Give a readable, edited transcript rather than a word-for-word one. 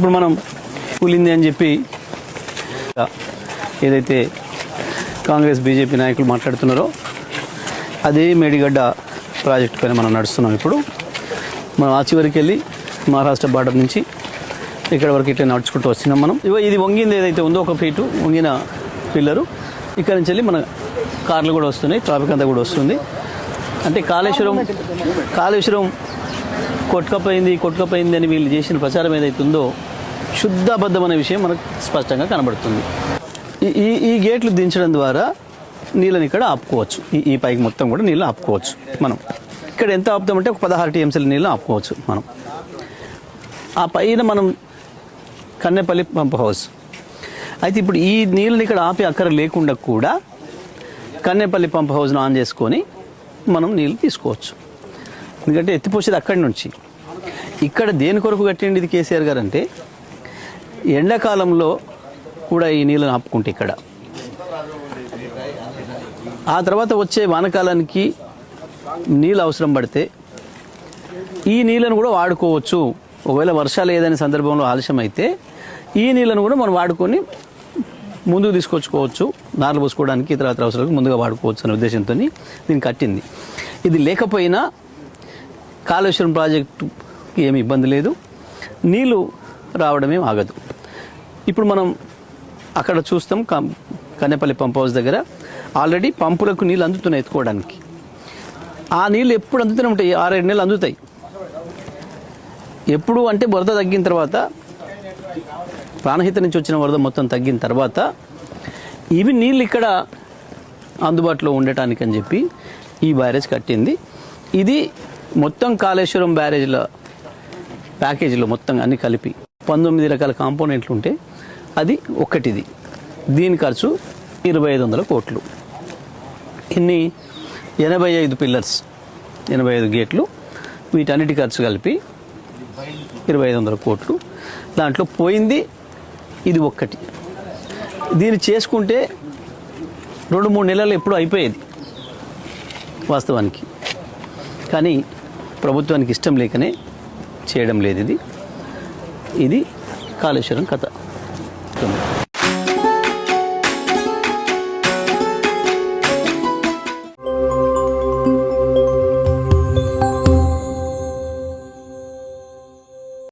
ఇప్పుడు మనం కూలింది అని చెప్పి ఏదైతే కాంగ్రెస్ బీజేపీ నాయకులు మాట్లాడుతున్నారో అదే మేడిగడ్డ ప్రాజెక్ట్ పైన మనం నడుస్తున్నాం. ఇప్పుడు మనం ఆ చివరికి వెళ్ళి మహారాష్ట్ర బార్డర్ నుంచి ఇక్కడ వరకు ఇట్లా నడుచుకుంటూ వస్తున్నాం మనం. ఇది వంగింది ఏదైతే ఉందో 1 ఫీటు వంగిన పిల్లరు, ఇక్కడ నుంచి వెళ్ళి మన కార్లు కూడా వస్తున్నాయి, ట్రాఫిక్ అంతా కూడా వస్తుంది. అంటే కాళేశ్వరం కొట్టుకపోయింది అని వీళ్ళు చేసిన ప్రచారం ఏదైతే ఉందో శుద్ధబద్ధమైన విషయం మనకు స్పష్టంగా కనబడుతుంది. ఈ గేట్లు దించడం ద్వారా నీళ్ళని ఇక్కడ ఆపుకోవచ్చు. ఈ పైకి మొత్తం కూడా నీళ్ళు ఆపుకోవచ్చు. మనం ఇక్కడ ఎంత ఆపుతామంటే ఒక 16 టీఎంసీల నీళ్ళు ఆపుకోవచ్చు మనం. ఆ పైన మనం కన్నెపల్లి పంప్ హౌస్ అయితే ఇప్పుడు ఈ నీళ్ళని ఇక్కడ ఆపే అక్కర లేకుండా కూడా కన్నెపల్లి పంప్ హౌస్ను ఆన్ చేసుకొని మనం నీళ్ళు తీసుకోవచ్చు. ఎందుకంటే ఎత్తిపోసేది అక్కడి నుంచి. ఇక్కడ దేని కొరకు కట్టింది ఇది కేసీఆర్ గారు అంటే ఎండాకాలంలో కూడా ఈ నీళ్ళని ఆపుకుంటే ఇక్కడ ఆ తర్వాత వచ్చే వానకాలానికి నీళ్ళు అవసరం పడితే ఈ నీళ్ళను కూడా వాడుకోవచ్చు. ఒకవేళ వర్షాలు ఏదైనా సందర్భంలో ఆలస్యం అయితే ఈ నీళ్ళను కూడా మనం వాడుకొని ముందుకు తీసుకొచ్చుకోవచ్చు, నార్లు పోసుకోవడానికి ఇతర అవసరాలకు ముందుగా వాడుకోవచ్చు అనే ఉద్దేశంతో దీన్ని కట్టింది. ఇది లేకపోయినా కాళేశ్వరం ప్రాజెక్టుకి ఏమి ఇబ్బంది లేదు, నీళ్ళు రావడమే ఆగదు. ఇప్పుడు మనం అక్కడ చూస్తాం కన్నెపల్లి పంప్ హౌస్ దగ్గర ఆల్రెడీ పంపులకు నీళ్ళు అందుతున్నాయి ఎత్తుకోవడానికి. ఆ నీళ్ళు ఎప్పుడు అందుతూనే ఉంటాయి, 6-7 నెలలు అందుతాయి. ఎప్పుడు అంటే వరద తగ్గిన తర్వాత, ప్రాణహిత నుంచి వచ్చిన వరద మొత్తం తగ్గిన తర్వాత ఇవి నీళ్ళు ఇక్కడ అందుబాటులో ఉండటానికి అని చెప్పి ఈ బ్యారేజ్ కట్టింది. ఇది మొత్తం కాళేశ్వరం బ్యారేజ్ల ప్యాకేజీలో మొత్తం అన్ని కలిపి 19 రకాల కాంపోనెంట్లు ఉంటే అది ఒక్కటిది. దీని ఖర్చు 2500 కోట్లు. ఇన్ని 85 పిల్లర్స్, 85 గేట్లు, వీటన్నిటి ఖర్చు కలిపి 2500 కోట్లు. దాంట్లో పోయింది ఇది ఒక్కటి. దీన్ని చేసుకుంటే 2-3 నెలలు ఎప్పుడు అయిపోయేది వాస్తవానికి. కానీ ప్రభుత్వానికి ఇష్టం లేకనే చేయడం లేదు. ఇది కాళేశ్వరం కథ.